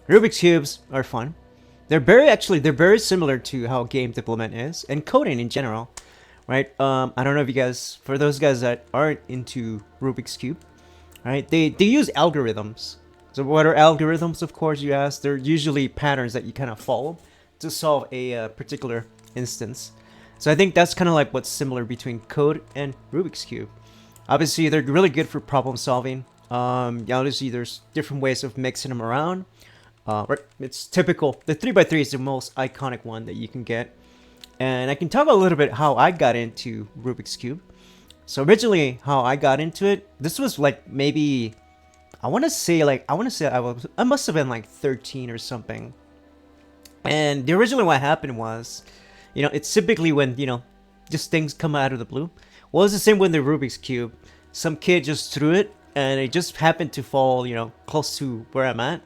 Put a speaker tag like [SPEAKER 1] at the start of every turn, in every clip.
[SPEAKER 1] Rubik's cubes are fun. They're very similar to how game development is and coding in general, right? I don't know if you guys, for those guys that aren't into Rubik's cube, right? They use algorithms. So what are algorithms? Of course, you ask. They're usually patterns that you kind of follow to solve a particular instance. So I think that's kind of like what's similar between code and Rubik's cube. Obviously, they're really good for problem solving. Yeah, obviously, there's different ways of mixing them around. Right, it's typical. The 3x3 is the most iconic one that you can get. And I can talk a little bit how I got into Rubik's cube. So originally, how I got into it, this was like maybe, I want to say I must have been like 13 or something. And the originally what happened was, it's typically when, just things come out of the blue. Well, it's the same with the Rubik's cube. Some kid just threw it, and it just happened to fall, close to where I'm at.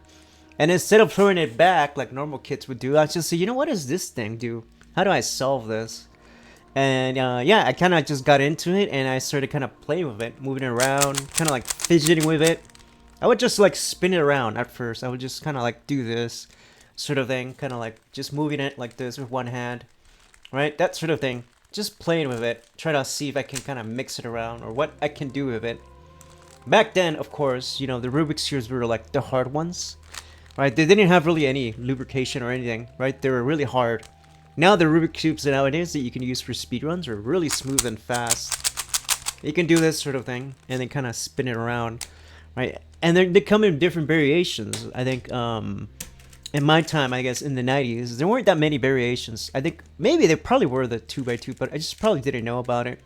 [SPEAKER 1] And instead of throwing it back like normal kids would do, I just say, what does this thing do? How do I solve this? And yeah, I kind of just got into it, and I started kind of playing with it, moving it around, kind of like fidgeting with it. I would just like spin it around at first. I would just kind of like do this sort of thing, kind of like just moving it like this with one hand, right? That sort of thing. Just playing with it, try to see if I can kind of mix it around or what I can do with it. Back then, of course, the Rubik's cubes were like the hard ones, right? They didn't have really any lubrication or anything, right? They were really hard. Now the Rubik's cubes nowadays that you can use for speedruns are really smooth and fast. You can do this sort of thing and then kind of spin it around, right? And they come in different variations. I think in my time, I guess in the 90s, there weren't that many variations. I think maybe they probably were the 2x2, but I just probably didn't know about it.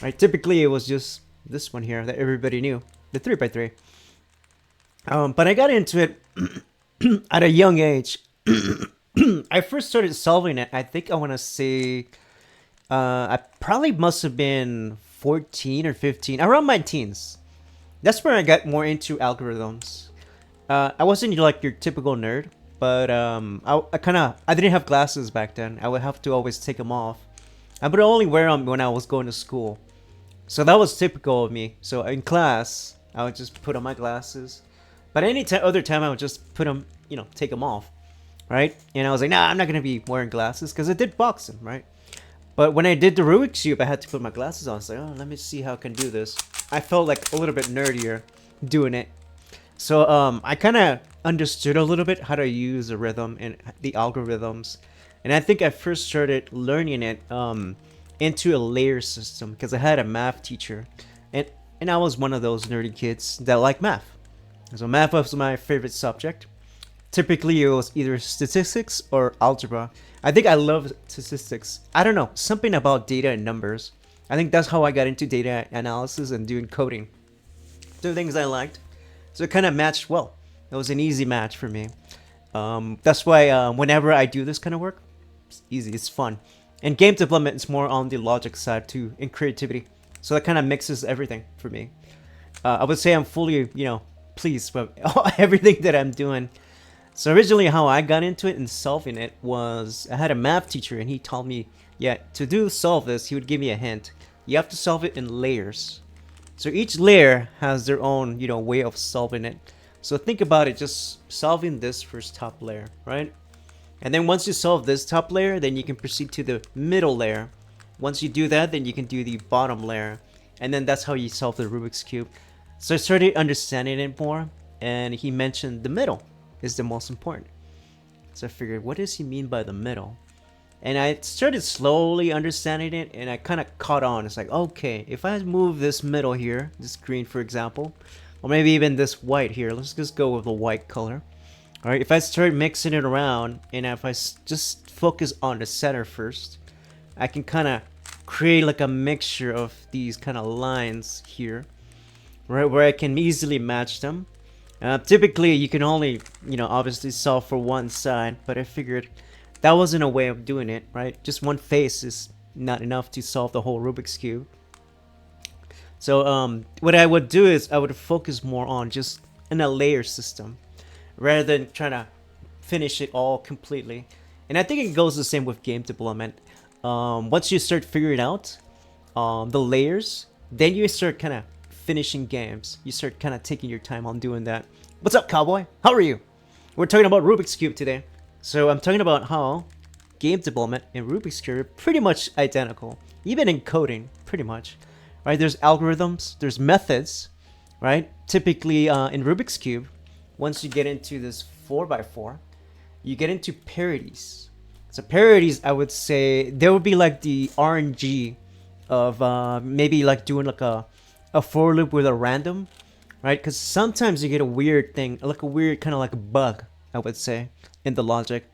[SPEAKER 1] Right? Typically, it was just this one here that everybody knew, the 3x3. But I got into it at a young age. I first started solving it, I think I want to say, I probably must have been 14 or 15, around my teens. That's where I got more into algorithms. I wasn't like your typical nerd, but I didn't have glasses back then. I would have to always take them off. I would only wear them when I was going to school. So that was typical of me. So in class, I would just put on my glasses. But any other time, I would just put them, take them off. Right? And I was like, nah, I'm not going to be wearing glasses because I did boxing, right? But when I did the Rubik's cube, I had to put my glasses on. I was like, oh, let me see how I can do this. I felt like a little bit nerdier doing it. So I kind of understood a little bit how to use the rhythm and the algorithms. And I think I first started learning it into a layer system because I had a math teacher. And I was one of those nerdy kids that like math. So math was my favorite subject. Typically, it was either statistics or algebra. I think I love statistics. I don't know, something about data and numbers. I think that's how I got into data analysis and doing coding. Two things I liked. So it kind of matched well. It was an easy match for me. That's why whenever I do this kind of work, it's easy, it's fun. And game development is more on the logic side too, and creativity. So that kind of mixes everything for me. I would say I'm fully, pleased with everything that I'm doing. So originally how I got into it and solving it was I had a math teacher and he told me, yeah, to solve this, he would give me a hint. You have to solve it in layers. So each layer has their own, way of solving it. So think about it, just solving this first top layer, right? And then once you solve this top layer, then you can proceed to the middle layer. Once you do that, then you can do the bottom layer. And then that's how you solve the Rubik's Cube. So I started understanding it more, and he mentioned the middle is the most important. So I figured, what does he mean by the middle? And I started slowly understanding it, and I kind of caught on. It's like, okay, if I move this middle here, this green for example, or maybe even this white here, let's just go with the white color. Alright, if I start mixing it around, and if I just focus on the center first, I can kind of create like a mixture of these kind of lines here, right, where I can easily match them. Typically, you can only, obviously solve for one side, but I figured that wasn't a way of doing it, right? Just one face is not enough to solve the whole Rubik's Cube. So what I would do is I would focus more on just in a layer system rather than trying to finish it all completely. And I think it goes the same with game development. Once you start figuring out the layers, then you start kind of finishing games. You start kind of taking your time on doing that. What's up, cowboy? How are you? We're talking about Rubik's Cube today. So I'm talking about how game development and Rubik's Cube are pretty much identical, even in coding, pretty much. Right? There's algorithms, there's methods, right? Typically in Rubik's Cube, once you get into this 4x4, you get into parodies. So parodies, I would say, there would be like the RNG of maybe like doing like a for loop with a random, right? Because sometimes you get a weird thing, like a weird kind of like a bug, I would say, in the logic,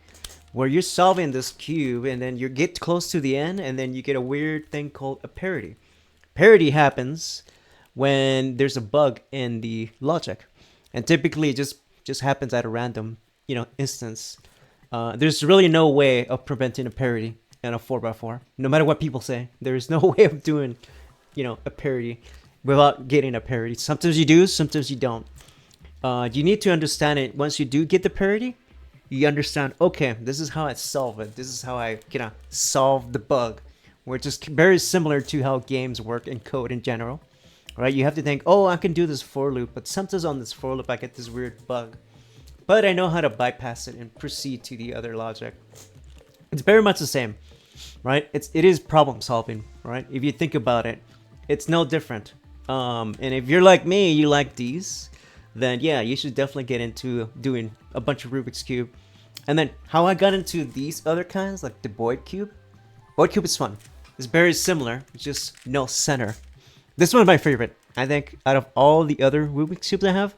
[SPEAKER 1] where you're solving this cube and then you get close to the end and then you get a weird thing called a parody. Parody happens when there's a bug in the logic, and typically it just happens at a random, instance. There's really no way of preventing a parody in a 4x4. No matter what people say, there is no way of doing, a parody without getting a parody. Sometimes you do, sometimes you don't. You need to understand it. Once you do get the parody, you understand, okay, this is how I solve it. This is how I solve the bug. Which is very similar to how games work and code in general. Right? You have to think, oh, I can do this for loop, but sometimes on this for loop I get this weird bug. But I know how to bypass it and proceed to the other logic. It's very much the same, right? It is problem solving, right? If you think about it, it's no different. And if you're like me, you like these, then yeah, you should definitely get into doing a bunch of Rubik's Cube. And then how I got into these other kinds, like the Void Cube. Void Cube is fun. It's very similar, it's just no center. This one's my favorite. I think out of all the other Rubik's Cubes I have,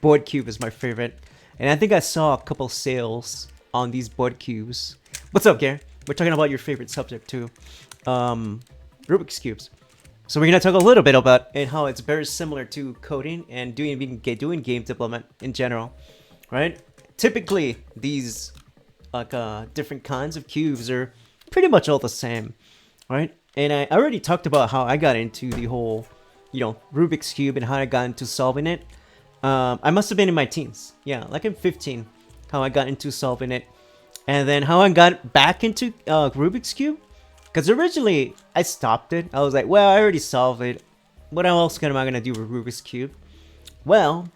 [SPEAKER 1] Void Cube is my favorite. And I think I saw a couple sales on these Void Cubes. What's up, Gary? We're talking about your favorite subject too. Rubik's Cubes. So we're gonna talk a little bit about and how it's very similar to coding and doing game development in general, right? Typically, these different kinds of cubes are pretty much all the same, right? And I already talked about how I got into the whole, Rubik's Cube and how I got into solving it. I must have been in my teens. Yeah, like in 15, how I got into solving it. And then how I got back into Rubik's Cube. Because originally, I stopped it. I was like, well, I already solved it. What else am I going to do with Rubik's Cube? Well,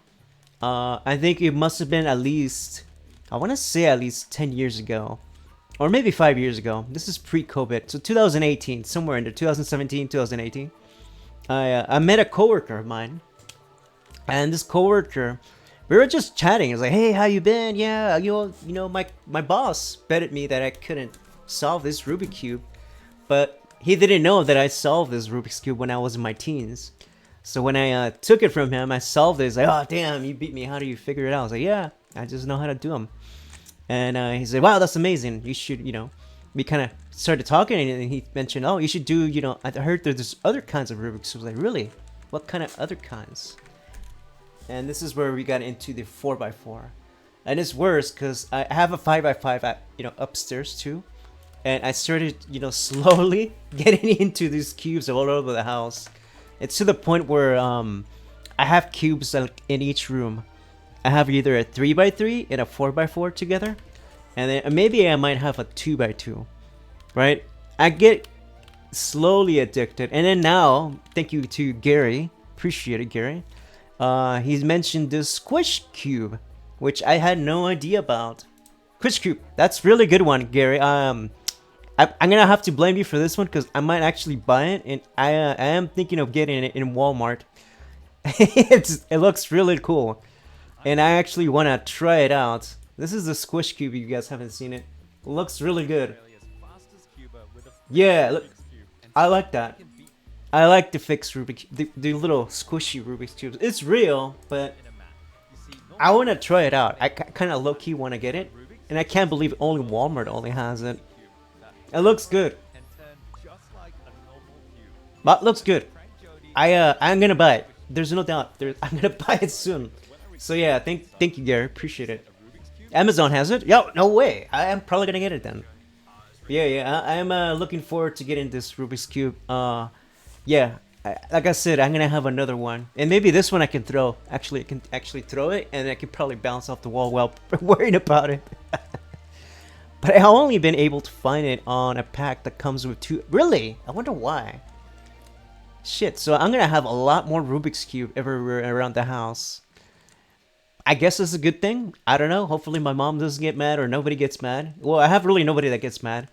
[SPEAKER 1] I think it must have been at least, I want to say at least 10 years ago. Or maybe 5 years ago. This is pre-COVID. So 2018, somewhere in there, 2017, 2018. I met a coworker of mine. And this coworker, we were just chatting. I was like, hey, how you been? Yeah, my boss betted me that I couldn't solve this Rubik's Cube. But he didn't know that I solved this Rubik's Cube when I was in my teens. So when I took it from him, I solved it. He's like, oh, damn, you beat me. How do you figure it out? I was like, yeah, I just know how to do them. And he said, wow, that's amazing. You should, we kind of started talking and he mentioned, oh, you should do, I heard there's other kinds of Rubik's. I was like, really? What kind of other kinds? And this is where we got into the 4x4. And it's worse because I have a 5x5 at, upstairs too. And I started, slowly getting into these cubes all over the house. It's to the point where I have cubes like in each room. I have either a 3x3 and a 4x4 together, and then maybe I might have a 2x2, right? I get slowly addicted, and then now, thank you to Gary, appreciate it, Gary. He's mentioned this Squish Cube, which I had no idea about. Squish Cube, that's really good one, Gary. I'm gonna have to blame you for this one because I might actually buy it, and I am thinking of getting it in Walmart. It looks really cool. And I actually want to try it out. This is the Squish Cube, if you guys haven't seen it. It looks really good. Yeah, look, I like that. I like the fixed Rubik, the little squishy Rubik's Cubes. It's real, but I want to try it out. I kind of low-key want to get it. And I can't believe only Walmart only has it. It looks good. But looks good. I'm going to buy it. There's no doubt. I'm going to buy it soon. So yeah, thank you, Gary. Appreciate it. Amazon has it? Yo, no way. I am probably gonna get it then. Yeah. I'm looking forward to getting this Rubik's Cube. Yeah, like I said, I'm gonna have another one, and maybe this one I can throw. Actually, I can actually throw it, and I can probably bounce off the wall while worrying about it. But I've only been able to find it on a pack that comes with two. Really? I wonder why. Shit. So I'm gonna have a lot more Rubik's Cube everywhere around the house. I guess it's a good thing. I don't know. Hopefully my mom doesn't get mad or nobody gets mad. Well, I have really nobody that gets mad.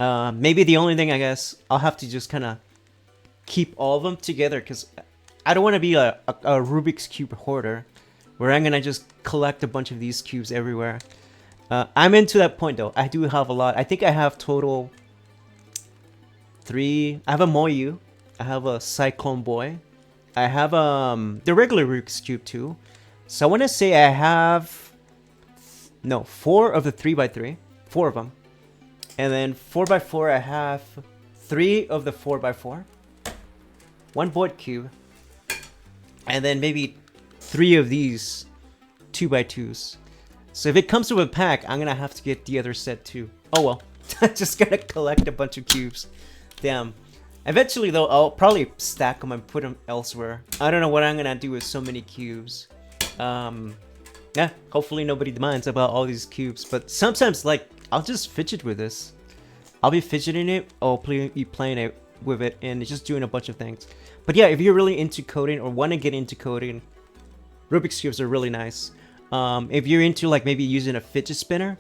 [SPEAKER 1] Maybe the only thing, I guess, I'll have to just kind of keep all of them together because I don't want to be a Rubik's Cube hoarder where I'm going to just collect a bunch of these cubes everywhere. I'm into that point though. I do have a lot. I think I have total 3. I have a Moyu. I have a Cyclone Boy. I have the regular Rubik's Cube too. So I want to say I have 4 of the 3x3. 4 of them. And then 4x4 I have 3 of the 4x4. 1 void cube. And then maybe 3 of these 2x2s. So if it comes to a pack, I'm gonna have to get the other set too. Oh well. Just gonna collect a bunch of cubes. Damn. Eventually though, I'll probably stack them and put them elsewhere. I don't know what I'm gonna do with so many cubes. Yeah, hopefully nobody minds about all these cubes. But sometimes, like, I'll just fidget with this. I'll be fidgeting it, or be playing it with it, and just doing a bunch of things. But yeah, if you're really into coding or want to get into coding, Rubik's Cubes are really nice. If you're into, like, maybe using a fidget spinner,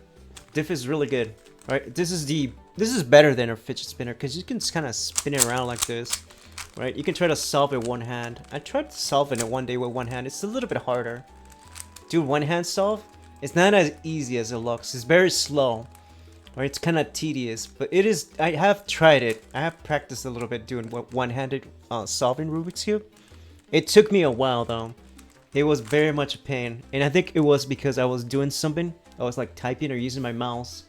[SPEAKER 1] Diff is really good. Right? This is better than a fidget spinner because you can kind of spin it around like this. Right? You can try to solve it one hand. I tried solving it one day with one hand. It's a little bit harder. Do one hand solve? It's not as easy as it looks. It's very slow. Right? It's kind of tedious, but it is. I have tried it. I have practiced a little bit doing one-handed solving Rubik's Cube. It took me a while though. It was very much a pain, and I think it was because I was doing something. I was like typing or using my mouse.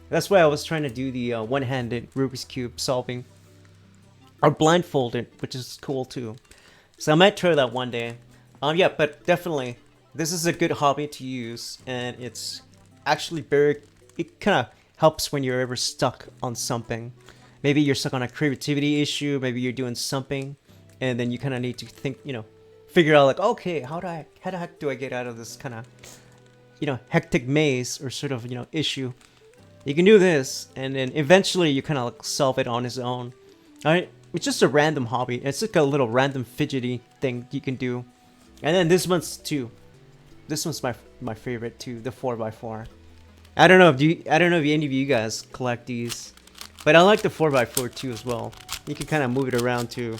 [SPEAKER 1] That's why I was trying to do the one-handed Rubik's Cube solving. Or blindfolded, which is cool too. So I might try that one day. Yeah, but definitely, this is a good hobby to use, and it's actually very. It kind of helps when you're ever stuck on something. Maybe you're stuck on a creativity issue. Maybe you're doing something, and then you kind of need to think. Figure out like, okay, how the heck do I get out of this kind of, hectic maze or sort of issue? You can do this, and then eventually you kind of like solve it on its own. All right. It's just a random hobby. It's like a little random fidgety thing you can do. And then this one's too. This one's my favorite too, the 4x4. I don't know if any of you guys collect these, but I like the 4x4 too as well. You can kind of move it around too.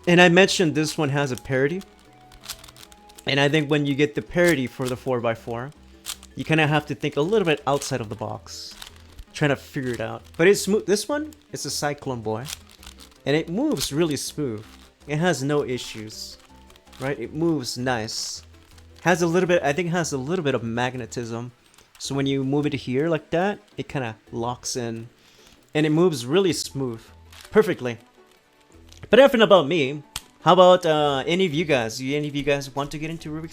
[SPEAKER 1] And I mentioned this one has a parity. And I think when you get the parity for the 4x4, you kind of have to think a little bit outside of the box. Trying to figure it out, but it's smooth. This one is a Cyclone Boy, and it moves really smooth. It has no issues, right? It moves nice. Has a little bit. I think it has a little bit of magnetism, so when you move it here like that, it kind of locks in, and it moves really smooth, perfectly. But enough about me. How about any of you guys? Do any of you guys want to get into Rubik's